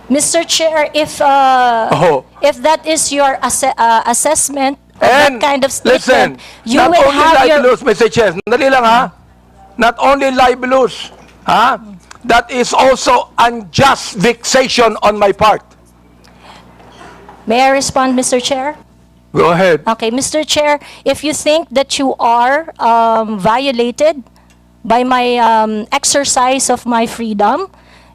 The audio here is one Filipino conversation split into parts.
Mr. Chair, Oh. if that is your assessment of that And kind of listen, statement, you not will only have your... libelous, Mr. Chair, dali lang ha, not only libelous, ha, that is also unjust vexation on my part. May I respond, Mr. Chair? Go ahead. Okay, Mr. Chair, if you think that you are violated by my exercise of my freedom,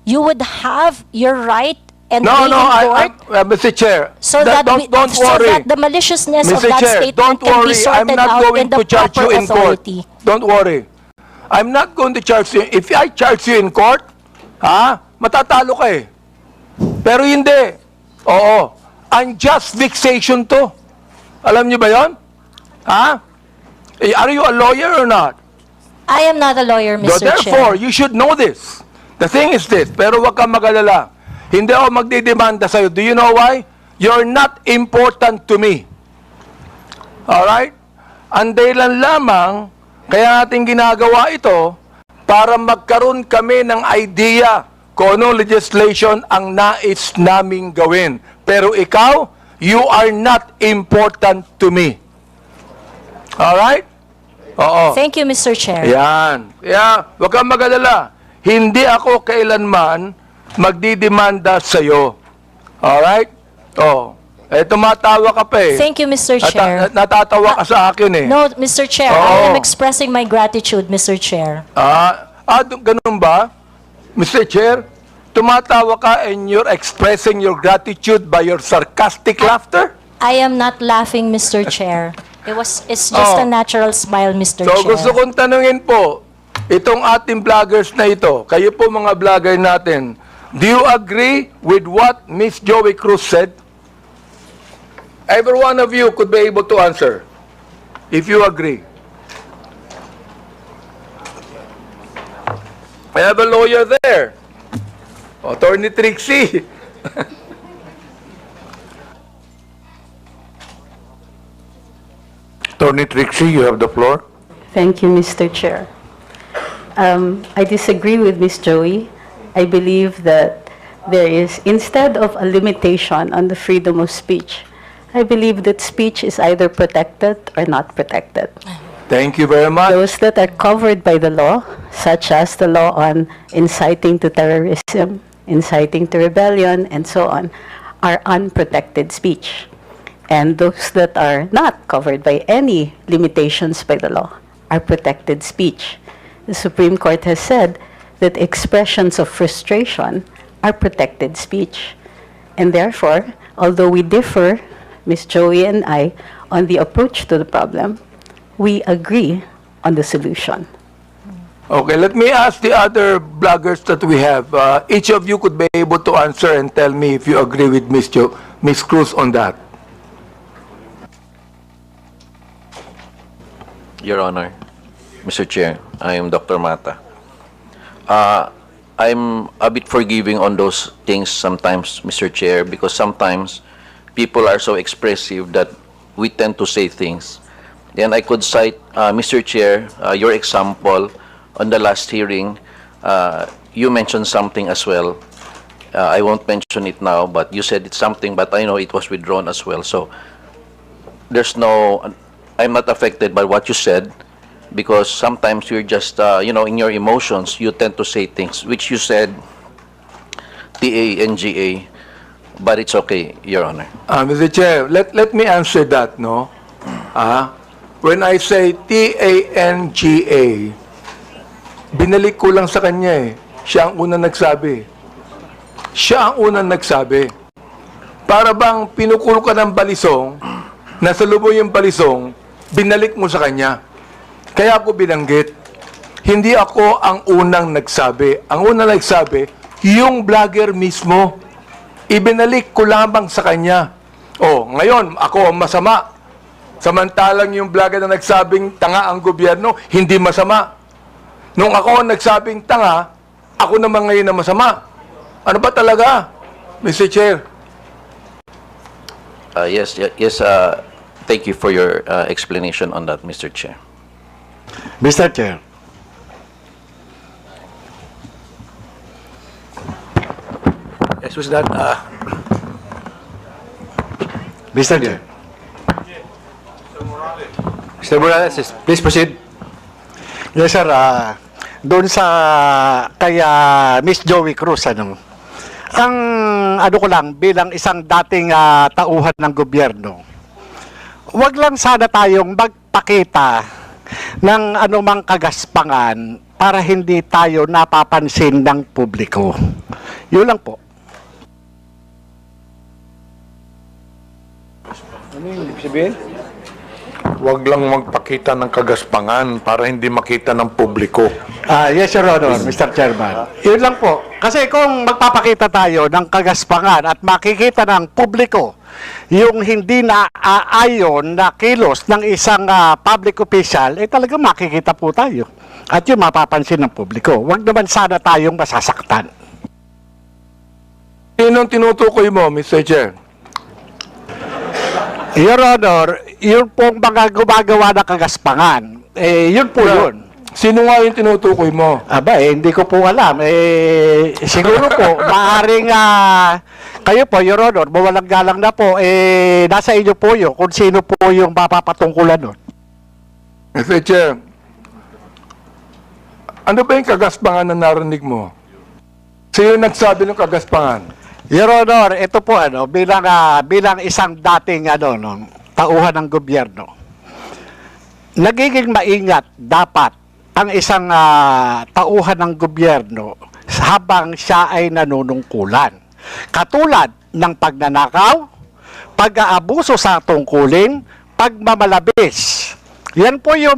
you would have your right and No, be no, in court Mr. Chair, so that, don't so worry. that the maliciousness of Mr. that Chair, statement don't can be worry. I'm sorted not out going in the to charge proper you in authority. court. Don't worry. I'm not going to charge you. If I charge you in court, matatalo ka eh. Pero hindi. Oo. Unjust vexation to. Alam niyo ba yon? Are you a lawyer or not? I am not a lawyer, Mr. Therefore, Chair. you should know this. The thing is this, pero wag kang mag-alala. Hindi ako magdidemanda sa'yo. Do you know why? You're not important to me. Alright? Ang dahilan lamang, kaya natin ginagawa ito, para magkaroon kami ng idea kung anong legislation ang nais naming gawin. Pero ikaw, you are not important to me. Alright? Oo. Thank you, Mr. Chair. Yan. Kaya, huwag kang mag-alala. Hindi ako kailanman magdidemanda sa'yo. Alright? Oh. Tumatawa ka pa eh. Thank you, Mr. Chair. Natatawa ka sa akin eh. No, Mr. Chair, I am expressing my gratitude, Mr. Chair. Ganun ba? Mr. Chair, tumatawa ka and you're expressing your gratitude by your sarcastic laughter? I am not laughing, Mr. Chair. It's just a natural smile, Mr. So Chair. gusto kong tanungin po, itong ating vloggers na ito, kayo po mga vlogger natin, do you agree with what Miss Joey Cruz said? Every one of you could be able to answer, if you agree. I have a lawyer there, Attorney Trixie. Attorney Trixie, you have the floor. Thank you, Mr. Chair. I disagree with Ms. Joey. I believe that there is, instead of a limitation on the freedom of speech, I believe that speech is either protected or not protected. Thank you very much. Those that are covered by the law, such as the law on inciting to terrorism, inciting to rebellion, and so on, are unprotected speech. And those that are not covered by any limitations by the law are protected speech. The Supreme Court has said that expressions of frustration are protected speech. And therefore, although we differ, Ms. Joey and I, on the approach to the problem, we agree on the solution. Okay, let me ask the other bloggers that we have. Each of you could be able to answer and tell me if you agree with Ms. Cruz on that. Your Honor, Mr. Chair, I am Dr. Mata. I'm a bit forgiving on those things sometimes, Mr. Chair, because sometimes people are so expressive that we tend to say things. Then I could cite, Mr. Chair, your example on the last hearing. You mentioned something as well. I won't mention it now, but you said it's something, but I know it was withdrawn as well. So there's no, I'm not affected by what you said, because sometimes you're just, in your emotions, you tend to say things, which you said, TANGA, but it's okay, Your Honor. Mr. Chair, let me answer that, no? When I say TANGA, binalik ko lang sa kanya eh. Siya ang unang nagsabi. Siya ang unang nagsabi. Para bang pinukul ka ng balisong, nasa lubong yung balisong, binalik mo sa kanya. Kaya ako binanggit. Hindi ako ang unang nagsabi. Ang unang nagsabi, yung vlogger mismo. Ibinalik ko lamang sa kanya. Oh, ngayon, ako ang masama. Samantalang yung vlogger na nagsabing tanga ang gobyerno, hindi masama. Nung ako ang nagsabing tanga, ako naman ngayon na masama. Ano ba talaga, Mr. Chair? Yes, thank you for your explanation on that, Mr. Chair. Mr. Chair. Yes, Morales, who's that? Mr. Chair. Mr. Morales, please proceed. Yes, sir. Doon sa kaya Miss Joey Cruz, ang ano ko lang, bilang isang dating tauhan ng gobyerno, wag lang sana tayong magpakita ng anumang kagaspangan para hindi tayo napapansin ng publiko. Yun lang po. Ano yung ibig sabihin? Huwag lang magpakita ng kagaspangan para hindi makita ng publiko. Yes, Your Honor, Mr. Chairman. Yun lang po. Kasi kung magpapakita tayo ng kagaspangan at makikita ng publiko yung hindi na aayon na kilos ng isang public official, talaga makikita po tayo. At yun mapapansin ng publiko. Huwag naman sana tayong masasaktan. Sinong tinutukoy mo, Mr. Chair? Your Honor, yun pong mga gumagawa ng kagaspangan, yun po yun. Sino nga yung tinutukoy mo? Aba, hindi ko po alam. Siguro po, maaaring kayo po, Your Honor, mawalang galang na po, nasa inyo po yun kung sino po yung mapapatungkulan nun. Mr. Chair, ano ba yung kagaspangan na narinig mo? Sino nagsabi ng kagaspangan? Your Honor, ito po bilang isang dating tauhan ng gobyerno. Nagiging maingat dapat ang isang tauhan ng gobyerno habang siya ay nanunungkulan. Katulad ng pagnanakaw, pag-aabuso sa tungkulin, pagmamalabis. Yan po yung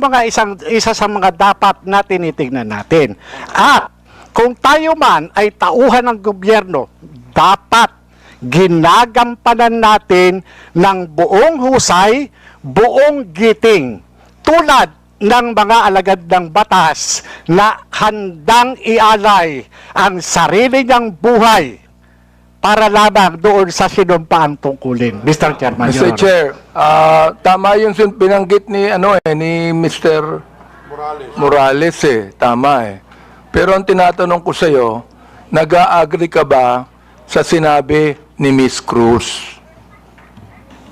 isa sa mga dapat na tinitingnan natin. At kung tayo man ay tauhan ng gobyerno, dapat ginagampanan natin ng buong husay, buong giting, tulad ng mga alagad ng batas na handang ialay ang sarili niyang buhay para lamang doon sa sinumpaang tungkulin. Mr. Chairman, Your Mr. Honor. Chair, tama yung binanggit ni ni Mr. Morales tama Pero ang tinatanong ko sa iyo, nag-a-agree ka ba sa sinabi ni Miss Cruz?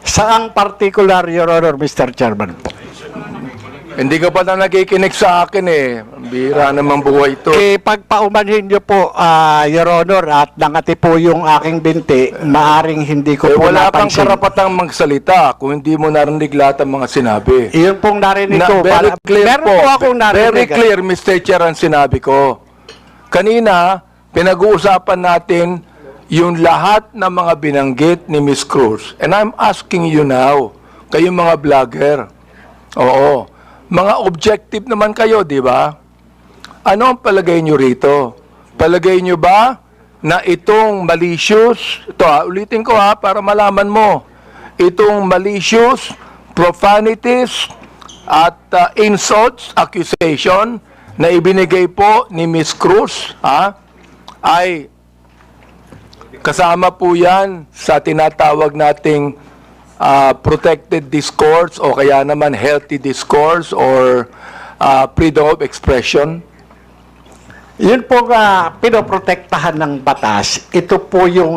Saang particular, Your Honor, Mr. Chairman po? Hindi ka pa na nakikinig sa akin Bira naman buhay ito. Pagpaumanhin niyo po, Your Honor, at nangati po yung aking binti, maaring hindi ko po Wala kang napansin. karapatang magsalita kung hindi mo narinig lahat ng mga sinabi. Iyon pong narinig ko. Very clear Meron po akong narinig. Very clear, Mr. Chair, ang sinabi ko. Kanina, pinag-uusapan natin yung lahat ng mga binanggit ni Miss Cruz. And I'm asking you now, kayong mga vlogger, oo, mga objective naman kayo, di ba? Ano ang palagay nyo rito? Palagay nyo ba na itong malicious, ito ulitin ko para malaman mo, itong malicious, profanities, at insults, accusation, na ibinigay po ni Miss Cruz, ay kasama po yan sa tinatawag nating protected discourse o kaya naman healthy discourse or freedom of expression. Yun po pinoprotektahan ng batas. Ito po yung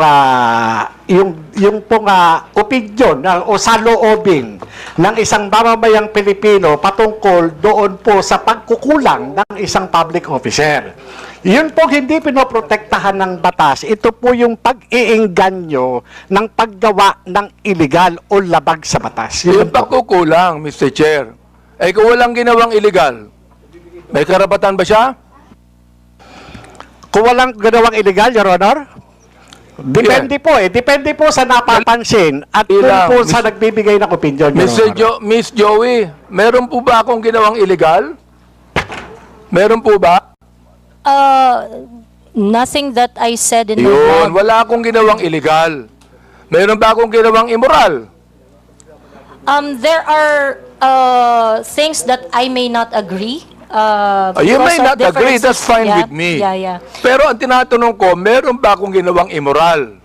pong opinion o saloobin ng isang mamamayang Pilipino patungkol doon po sa pagkukulang ng isang public officer. Yun po hindi pinoprotektahan ng batas. Ito po yung pag-iingganyo ng paggawa ng illegal o labag sa batas. Yung Yun po. pagkukulang, Mr. Chair, kung walang ginawang illegal, may karapatan ba siya? Kung walang ginawang illegal, Your Honor, depende po Depende po sa napapansin at kung Ilang, po sa nagbibigay ng opinion, Your Honor. Miss Joey, meron po ba akong ginawang illegal? Meron po ba? Nothing that I said in the Yun, vlog. wala akong ginawang illegal. Meron ba akong ginawang immoral? There are things that I may not agree. You because may of not agree, differences. that's fine Yeah, with me. Yeah. Pero ang tinatanong ko, meron ba akong ginawang immoral?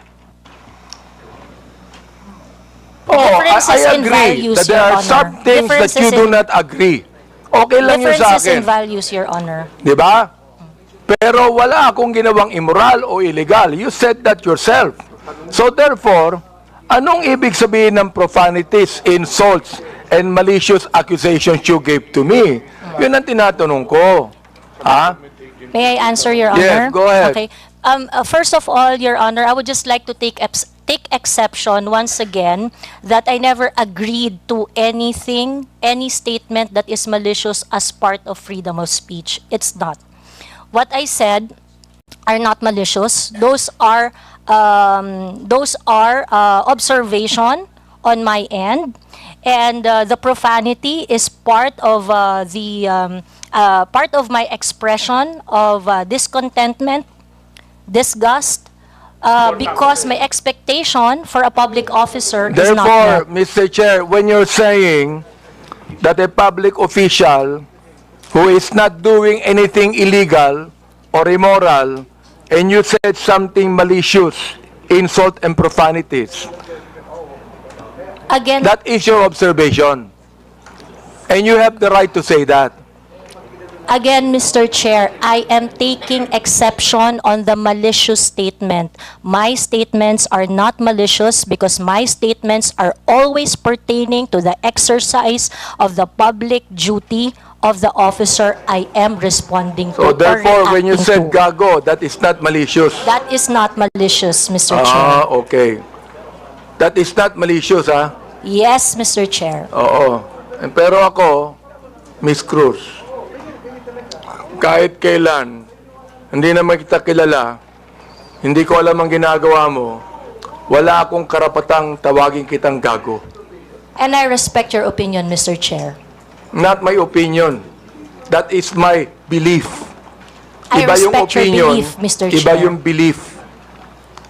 Differences I in agree values, that there Your are Honor. some things that you Differences do in- not agree. Okay lang yun sa Differences in akin. values, Your Honor. Di ba? Pero wala akong ginawang immoral o illegal. You said that yourself. So therefore, anong ibig sabihin ng profanities, insults, and malicious accusations you gave to me? Yun ang tinatanong ko. Ha? May I answer, Your Yes, Honor? go ahead. Okay. First of all, Your Honor, I would just like to take exception once again that I never agreed to anything, any statement that is malicious as part of freedom of speech. It's not. What I said are not malicious. Those are observation on my end, and the profanity is part of part of my expression of discontentment, disgust, because my expectation for a public officer is not Therefore, met. Mr. Chair, when you're saying that a public official who is not doing anything illegal or immoral, and you said something malicious, insult and profanities, Again, that is your observation. And you have the right to say that. Again, Mr. Chair, I am taking exception on the malicious statement. My statements are not malicious because my statements are always pertaining to the exercise of the public duty of the officer I am responding to So or therefore, when you said reacting to. gago, that is not malicious. That is not malicious, Mr. Chair. Ah, okay. That is not malicious, ha? Yes, Mr. Chair. Oo. Pero ako, Miss Cruz, kahit kailan, hindi naman kita kilala, hindi ko alam ang ginagawa mo, wala akong karapatang tawagin kitang gago. And I respect your opinion, Mr. Chair. Not my opinion. That is my belief. I respect your belief, Mr. Iba Chair. yung belief.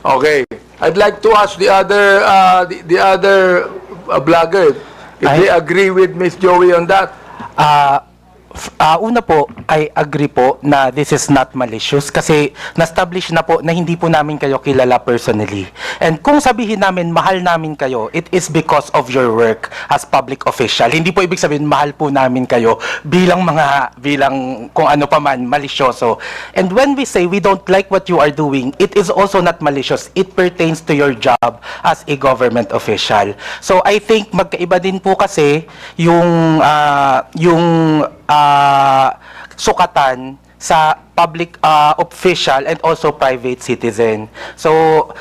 Okay. I'd like to ask the other vlogger if they agree with Miss Joey on that. Una po, I agree po na this is not malicious kasi na-establish na po na hindi po namin kayo kilala personally. And kung sabihin namin mahal namin kayo, it is because of your work as public official. Hindi po ibig sabihin mahal po namin kayo bilang kung ano pa man, malisyoso. And when we say we don't like what you are doing, it is also not malicious. It pertains to your job as a government official. So I think magkaiba din po kasi yung sukatan sa public official and also private citizen. So,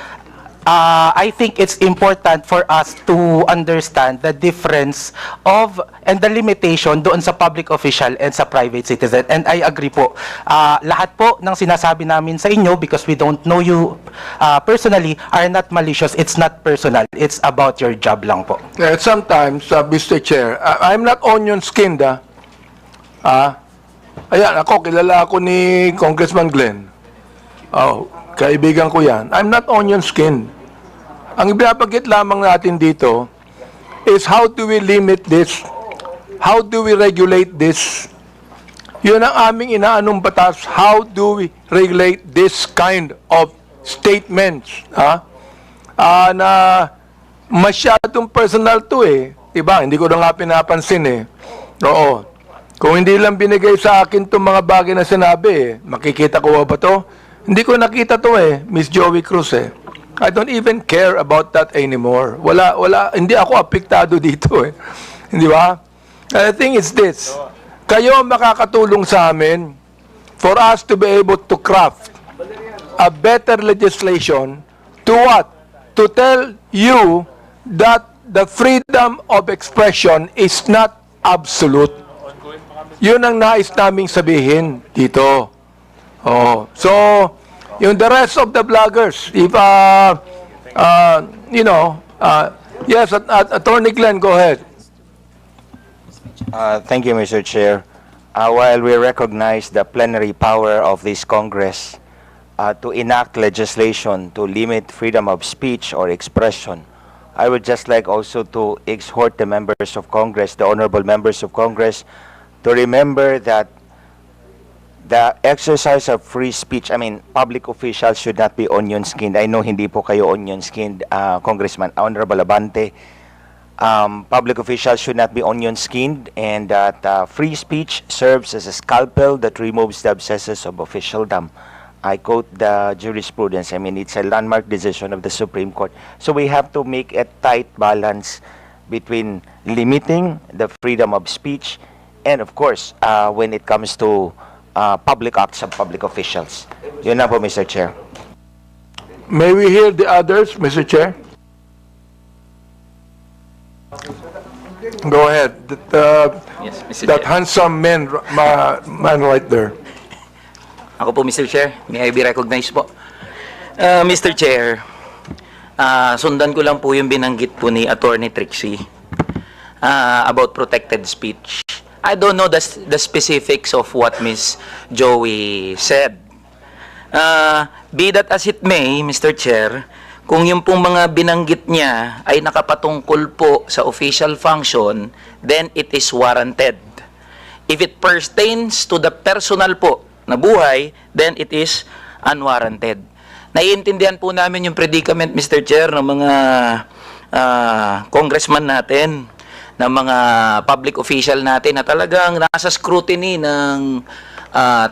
I think it's important for us to understand the difference of and the limitation doon sa public official and sa private citizen. And I agree po. Lahat po ng sinasabi namin sa inyo, because we don't know you personally, are not malicious. It's not personal. It's about your job lang po. Sometimes, Mr. Chair, I'm not onion-skinned, ayan, kilala ako ni Congressman Glenn. Oh, kaibigan ko yan. I'm not onion-skinned. Ang ibinabagit lamang natin dito is how do we limit this? How do we regulate this? Yun ang aming inaanong batas. How do we regulate this kind of statements? Na masyadong personal to eh. Diba? Hindi ko na nga pinapansin eh. Oo. Kung hindi lang binigay sa akin itong mga bagay na sinabi, makikita ko ba to? Hindi ko nakita to eh, Miss Joey Cruz eh. I don't even care about that anymore. Hindi ako apektado dito eh. Hindi ba? The thing is this, kayo makakatulong sa amin for us to be able to craft a better legislation to what? To tell you that the freedom of expression is not absolute. Yun ang nais naming sabihin dito. Oh, so yung the rest of the vloggers, if yes, Attorney Glenn, go ahead. Thank you, Mr. Chair. While we recognize the plenary power of this Congress to enact legislation to limit freedom of speech or expression, I would just like also to exhort the members of Congress, the honorable members of Congress, to remember that the exercise of free speech, public officials should not be onion-skinned. I know hindi po kayo onion-skinned, Congressman Honorable Abante. public officials should not be onion-skinned, and that free speech serves as a scalpel that removes the abscesses of officialdom. I quote the jurisprudence. I mean, it's a landmark decision of the Supreme Court. So we have to make a tight balance between limiting the freedom of speech and, of course, when it comes to public acts of public officials. Yun na po, Mr. Chair. May we hear the others, Mr. Chair? Go ahead. Yes, Mr. That Chair. handsome man right there. Ako po, Mr. Chair. May I be recognized po? Mr. Chair, sundan ko lang po yung binanggit po ni Attorney Trixie about protected speech. I don't know the specifics of what Miss Joey said. Be that as it may, Mr. Chair, kung yung pong mga binanggit niya ay nakapatungkol po sa official function, then it is warranted. If it pertains to the personal po na buhay, then it is unwarranted. Naiintindihan po namin yung predicament, Mr. Chair, ng mga congressman natin, ng mga public official natin na talagang nasa scrutiny ng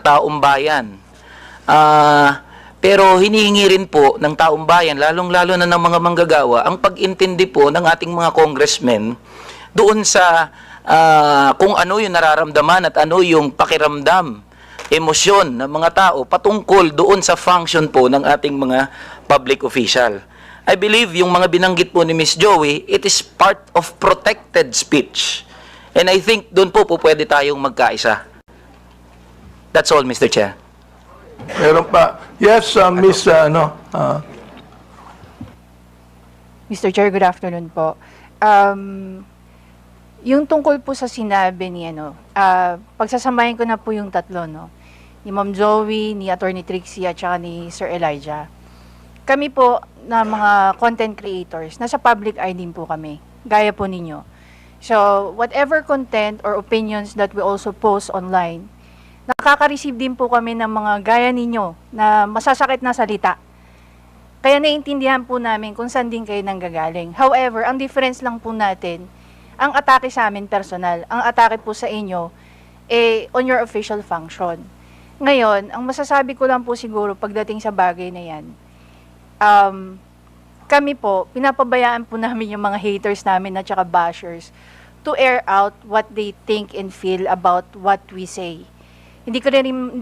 taong bayan. Pero hinihingi rin po ng taong bayan, lalong-lalo na ng mga manggagawa, ang pag-intindi po ng ating mga congressmen doon sa kung ano yung nararamdaman at ano yung pakiramdam, emosyon ng mga tao patungkol doon sa function po ng ating mga public official. I believe yung mga binanggit po ni Miss Joey, it is part of protected speech. And I think doon po pwede tayong magkaisa. That's all, Mr. Chair. Meron pa. Yes, Miss, Mr. Chair, good afternoon po. Yung tungkol po sa sinabi ni pagsasamahin ko na po yung tatlo, no? Ni Ma'am Zoe, ni Attorney Trixie, at saka ni Sir Elijah. Kami po na mga content creators, nasa public eye din po kami, gaya po ninyo. So, whatever content or opinions that we also post online, nakaka-receive din po kami ng mga gaya ninyo na masasakit na salita. Kaya naiintindihan po namin kung saan din kayo nanggagaling. However, ang difference lang po natin, ang atake sa amin personal, ang atake po sa inyo, on your official function. Ngayon, ang masasabi ko lang po siguro pagdating sa bagay na yan, kami po, pinapabayaan po namin yung mga haters namin at saka bashers to air out what they think and feel about what we say. Hindi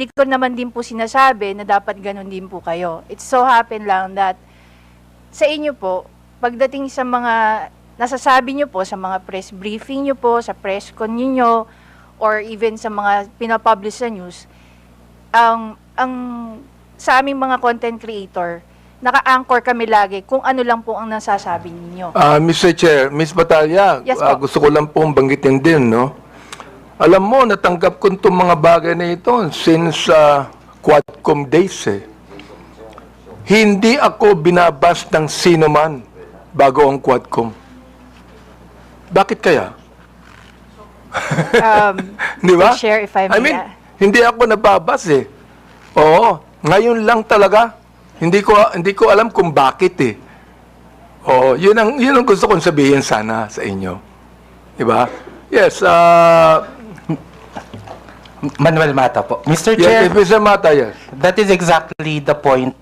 ko naman din po sinasabi na dapat ganun din po kayo. It so happen lang that sa inyo po, pagdating sa mga nasasabi nyo po, sa mga press briefing nyo po, sa press con nyo, or even sa mga pinapublish sa news, sa aming mga content creator, naka-anchor kami lagi kung ano lang po ang nasasabi ninyo. Mr. Chair, Miss Batalya, Yes, po. gusto ko lang pong banggitin din, no? Alam mo, natanggap ko itong mga bagay na ito since Quadcom days, eh. Hindi ako binabas ng sino man bago ang Quadcom. Bakit kaya? Di ba? Share if I may. I mean, hindi ako nababas, eh. Oo, ngayon lang talaga. Hindi ko alam kung bakit, eh. Oo, yun ang gusto kong sabihin sana sa inyo. Di ba? Yes, Manuel Mata po. Mr. Chair, yes, Mr. Mata, yes. that is exactly the point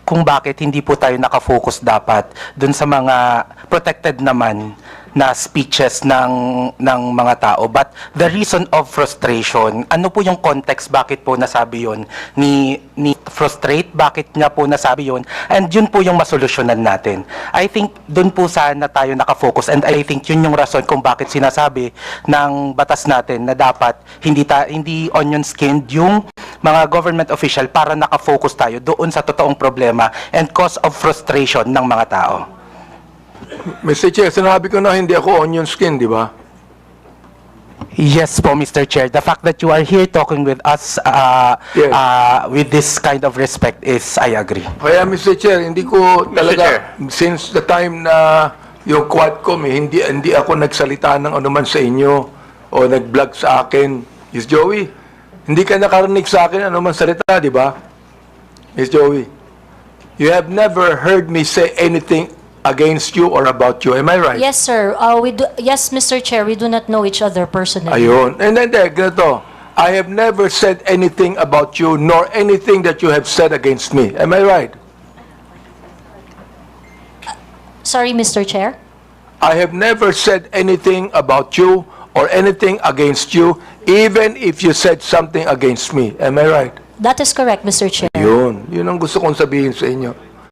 kung bakit hindi po tayo nakafocus dapat dun sa mga protected naman na speeches ng mga tao. But the reason of frustration, ano po yung context, bakit po nasabi yun ni frustrate, bakit niya po nasabi yun, and yun po yung masolusyonan natin. I think dun po sana tayo nakafocus, and I think yun yung rason kung bakit sinasabi ng batas natin na dapat hindi onion-skinned yung mga government official para nakafocus tayo doon sa totoong problema and cause of frustration ng mga tao. Mr. Chair, sinabi ko na hindi ako onion skin, di ba? Yes po, Mr. Chair. The fact that you are here talking with us Yes. with this kind of respect is, I agree. Kaya, Mr. Chair, hindi ko talaga, since the time na yung Quadcom, hindi ako nagsalita ng anuman sa inyo o nag-vlog sa akin. Miss Joey, hindi ka nakarinig sa akin anuman salita, di ba? Miss Joey, you have never heard me say anything against you or about you. Am I right? Yes, sir. Yes, Mr. Chair, we do not know each other personally. Ayun. And then, ganito. I have never said anything about you, nor anything that you have said against me. Am I right? Sorry, Mr. Chair. I have never said anything about you or anything against you, even if you said something against me. Am I right? That is correct, Mr. Chair. Yun ang gusto kong sabihin sa inyo.